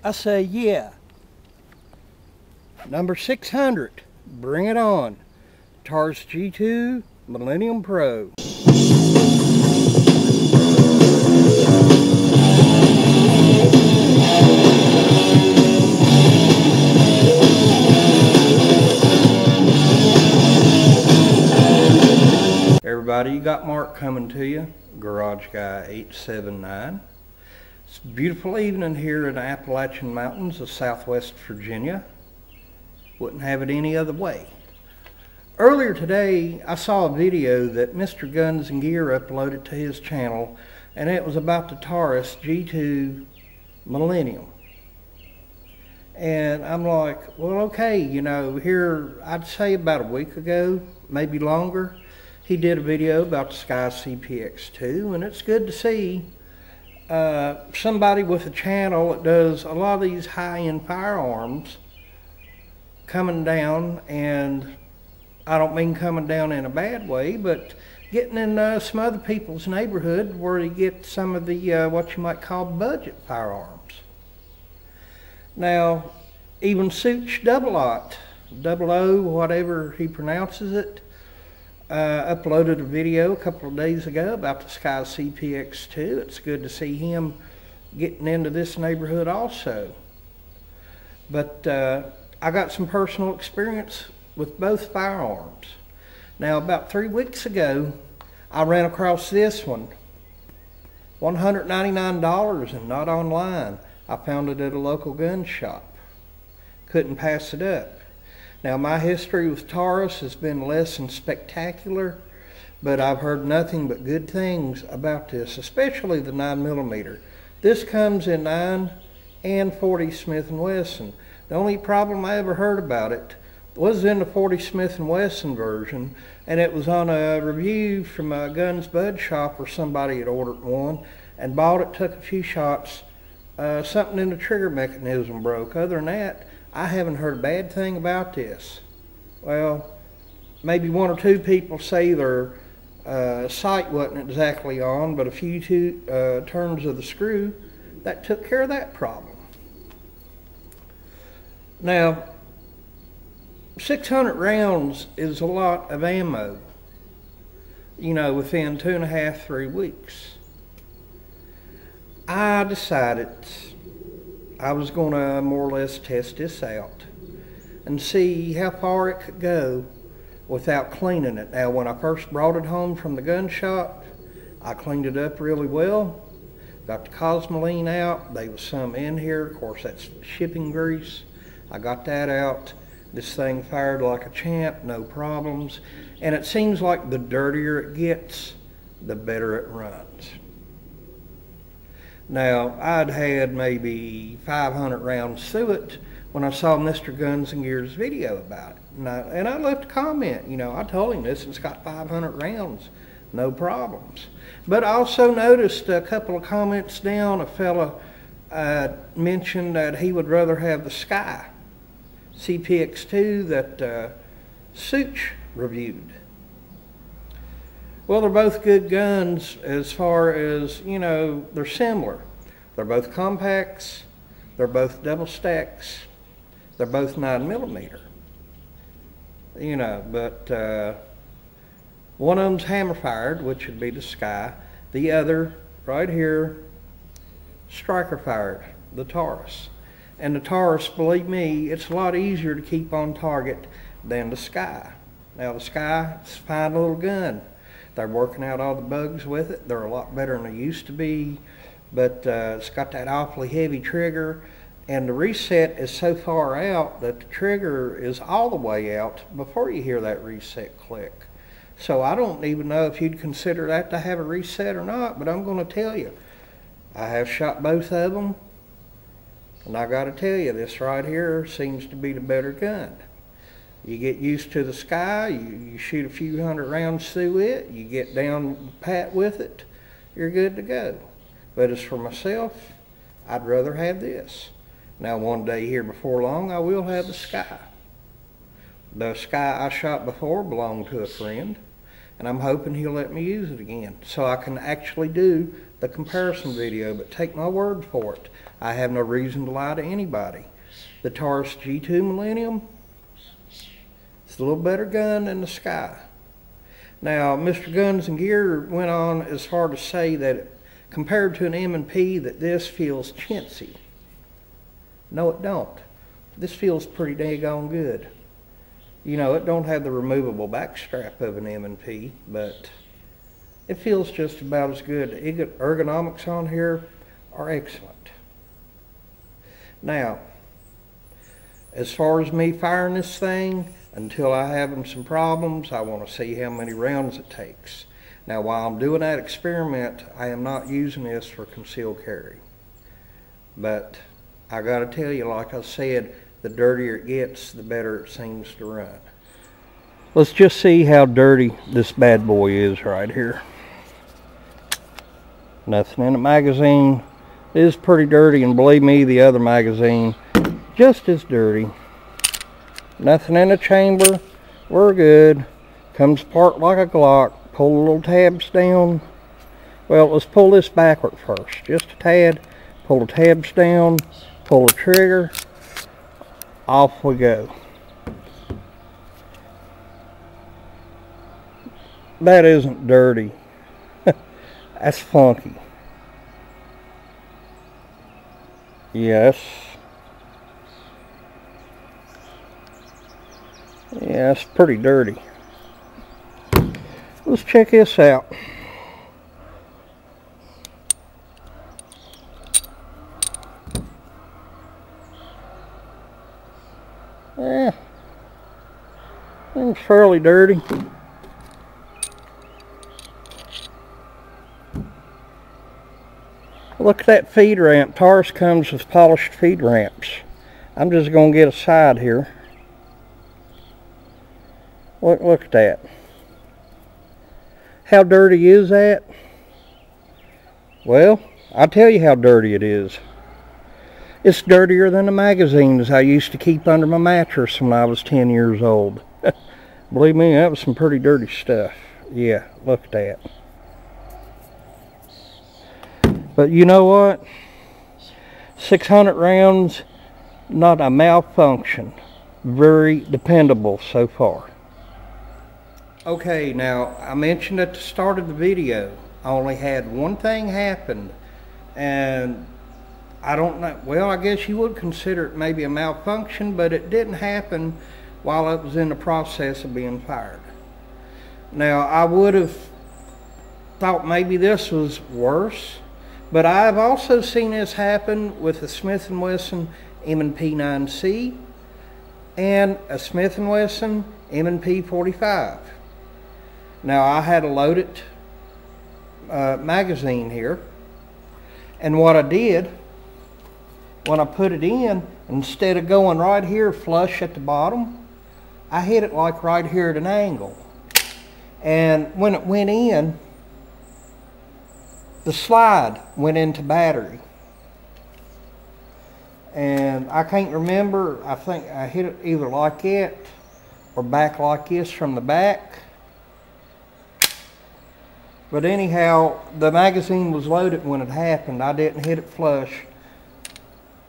I say, yeah. Number 600, bring it on. Taurus G2 Millennium Pro. Everybody, you got Mark coming to you, Garage Guy 879. It's a beautiful evening here in the Appalachian Mountains of Southwest Virginia. Wouldn't have it any other way. Earlier today, I saw a video that Mr. Guns and Gear uploaded to his channel, and it was about the Taurus G2 Millennium. And I'm like, well, okay, you know, here, I'd say about a week ago, maybe longer, he did a video about the Sky CPX2, and it's good to see somebody with a channel that does a lot of these high-end firearms coming down, and I don't mean coming down in a bad way, but getting in some other people's neighborhood where you get some of the what you might call budget firearms. Now, even Such O, whatever he pronounces it, uploaded a video a couple of days ago about the Sky CPX2. It's good to see him getting into this neighborhood also. But I got some personal experience with both firearms. Now, about 3 weeks ago, I ran across this one. $199 and not online. I found it at a local gun shop. Couldn't pass it up. Now, my history with Taurus has been less than spectacular, but I've heard nothing but good things about this, especially the 9mm. This comes in 9 and 40 Smith & Wesson. The only problem I ever heard about it was in the 40 Smith & Wesson version, and it was on a review from a Guns Bud shop where somebody had ordered one and bought it, took a few shots, something in the trigger mechanism broke. Other than that, I haven't heard a bad thing about this. Well, maybe one or two people say their sight wasn't exactly on, but a few turns of the screw, that took care of that problem. Now, 600 rounds is a lot of ammo, you know, within 2.5 to 3 weeks. I decided I was going to more or less test this out and see how far it could go without cleaning it. Now, when I first brought it home from the gun shop, I cleaned it up really well. Got the cosmoline out. There was some in here. Of course, that's shipping grease. I got that out. This thing fired like a champ, no problems. And it seems like the dirtier it gets, the better it runs. Now, I'd had maybe 500 rounds through it when I saw Mr. Guns and Gear's video about it. And I left a comment, you know, I told him this, it's got 500 rounds, no problems. But I also noticed a couple of comments down, a fella mentioned that he would rather have the Sky CPX2 that Such reviewed. Well, they're both good guns as far as, you know, they're similar. They're both compacts, they're both double stacks, they're both 9mm. You know, but one of them's hammer fired, which would be the Sky. The other, right here, striker fired, the Taurus. And the Taurus, believe me, it's a lot easier to keep on target than the Sky. Now, the Sky, it's a fine little gun. They're working out all the bugs with it. They're a lot better than they used to be, but it's got that awfully heavy trigger, and the reset is so far out that the trigger is all the way out before you hear that reset click. So I don't even know if you'd consider that to have a reset or not, but I'm going to tell you, I have shot both of them, and I got to tell you, this right here seems to be the better gun. You get used to the Sky, you shoot a few hundred rounds through it, you get down pat with it, you're good to go. But as for myself, I'd rather have this. Now, one day here before long, I will have the Sky. The Sky I shot before belonged to a friend, and I'm hoping he'll let me use it again so I can actually do the comparison video. But take my word for it, I have no reason to lie to anybody. The Taurus G2 Millennium, it's a little better gun than the Sky. Now, Mr. Guns and Gear went on as far to say that compared to an M&P that this feels chintzy. No, it don't. This feels pretty daggone good. You know, it don't have the removable back strap of an M&P, but it feels just about as good. The ergonomics on here are excellent. Now, as far as me firing this thing, until I have some problems, I want to see how many rounds it takes. Now, while I'm doing that experiment, I am not using this for concealed carry. But I got to tell you, like I said, the dirtier it gets, the better it seems to run. Let's just see how dirty this bad boy is right here. Nothing in the magazine. It is pretty dirty, and believe me, the other magazine just as dirty. Nothing in the chamber. We're good. Comes apart like a Glock. Pull the little tabs down. Well, let's pull this backward first, just a tad. Pull the tabs down. Pull the trigger. Off we go. That isn't dirty. That's funky. Yes. Yeah, it's pretty dirty. Let's check this out. Yeah, it's fairly dirty. Look at that feed ramp. Taurus comes with polished feed ramps. I'm just going to get a side here. Look at that. How dirty is that? Well, I'll tell you how dirty it is. It's dirtier than the magazines I used to keep under my mattress when I was 10 years old. Believe me, that was some pretty dirty stuff. Yeah, look at that. But you know what? 600 rounds, not a malfunction. Very dependable so far. Okay, now I mentioned at the start of the video, I only had one thing happen, and I don't know, well, I guess you would consider it maybe a malfunction, but it didn't happen while it was in the process of being fired. Now, I would have thought maybe this was worse, but I've also seen this happen with a Smith & Wesson M&P 9C and a Smith & Wesson M&P 45. Now, I had a loaded magazine here, and what I did, when I put it in, instead of going right here flush at the bottom, I hit it like right here at an angle. And when it went in, the slide went into battery. And I can't remember, I think I hit it either like it or back like this from the back. But anyhow, the magazine was loaded when it happened. I didn't hit it flush,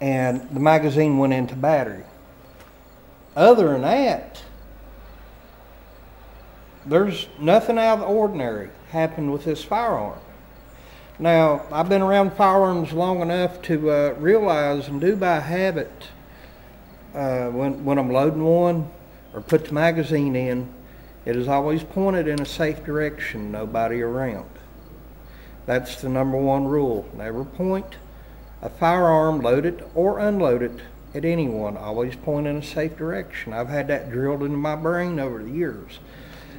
and the magazine went into battery. Other than that, there's nothing out of the ordinary happened with this firearm. Now, I've been around firearms long enough to realize and do by habit when I'm loading one or put the magazine in, it is always pointed in a safe direction, nobody around. That's the #1 rule. Never point a firearm, loaded or unloaded, at anyone. Always point in a safe direction. I've had that drilled into my brain over the years.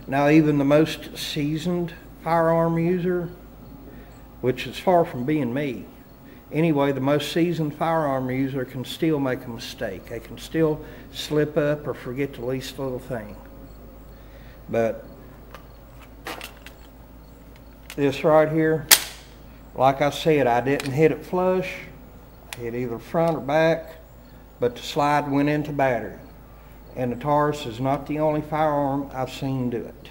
Now, even the most seasoned firearm user, which is far from being me, anyway, the most seasoned firearm user can still make a mistake. They can still slip up or forget the least little thing. But this right here, like I said, I didn't hit it flush. I hit either front or back, but the slide went into battery. And the Taurus is not the only firearm I've seen do it.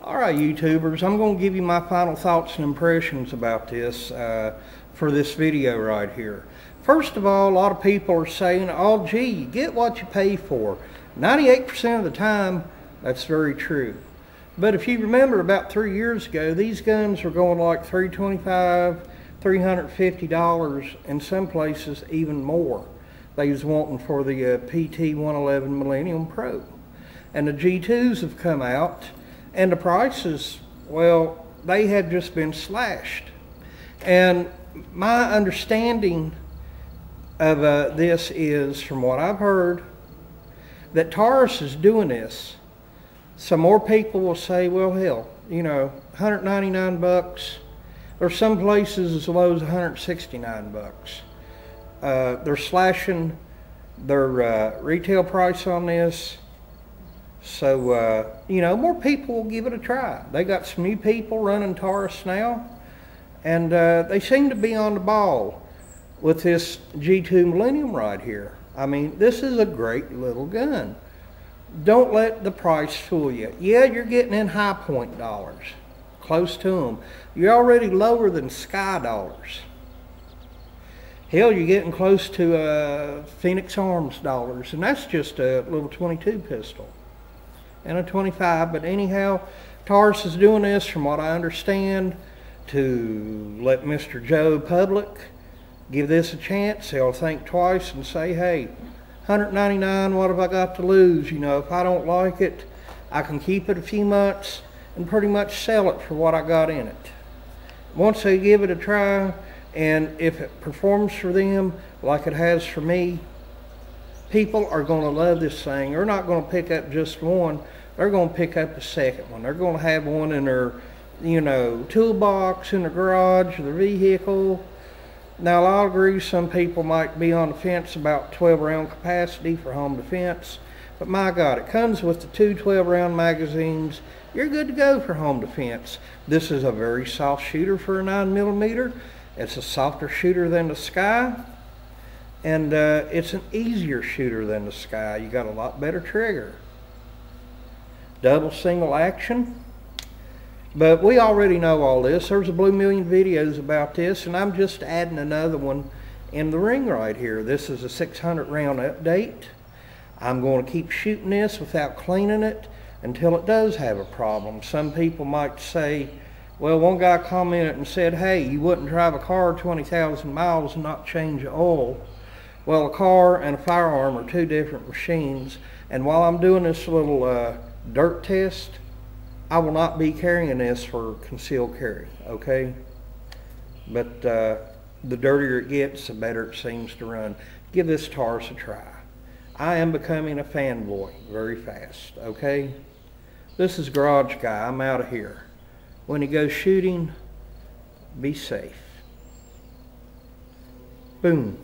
Alright YouTubers, I'm going to give you my final thoughts and impressions about this for this video right here. First of all, a lot of people are saying, oh gee, you get what you pay for. 98% of the time, that's very true. But if you remember about 3 years ago, these guns were going like $325, $350, in some places even more. They was wanting for the PT111 Millennium Pro. And the G2s have come out, and the prices, well, they had just been slashed. And my understanding of this is, from what I've heard, that Taurus is doing this. Some more people will say, well, hell, you know, 199 bucks. There's some places as low as 169 bucks. They're slashing their retail price on this. So, you know, more people will give it a try. They got some new people running Taurus now, and they seem to be on the ball with this G2 Millennium right here. I mean, this is a great little gun. Don't let the price fool you. Yeah, you're getting in high point dollars, close to them. You're already lower than sky dollars. Hell, you're getting close to Phoenix Arms dollars, and that's just a little 22 pistol and a 25. But anyhow, Taurus is doing this, from what I understand, to let Mr. Joe public give this a chance. They'll think twice and say, hey, 199, what have I got to lose? You know, if I don't like it, I can keep it a few months and pretty much sell it for what I got in it. Once they give it a try, and if it performs for them like it has for me, people are going to love this thing. They're not going to pick up just one. They're going to pick up a second one. They're going to have one in their, you know, toolbox, in their garage, or their vehicle. Now, I'll agree some people might be on the fence about 12-round capacity for home defense, but my God, it comes with the two 12-round magazines. You're good to go for home defense. This is a very soft shooter for a 9mm. It's a softer shooter than the Sky, and it's an easier shooter than the Sky. You got a lot better trigger. Double single action. But we already know all this. There's a blue million videos about this, and I'm just adding another one in the ring right here. This is a 600 round update. I'm going to keep shooting this without cleaning it until it does have a problem. Some people might say, well, one guy commented and said, hey, you wouldn't drive a car 20,000 miles and not change the oil. Well, a car and a firearm are two different machines, and while I'm doing this little dirt test, I will not be carrying this for concealed carry, okay? But the dirtier it gets, the better it seems to run. Give this Taurus a try. I am becoming a fanboy very fast, okay? This is Garage Guy. I'm out of here. When you go shooting, be safe. Boom.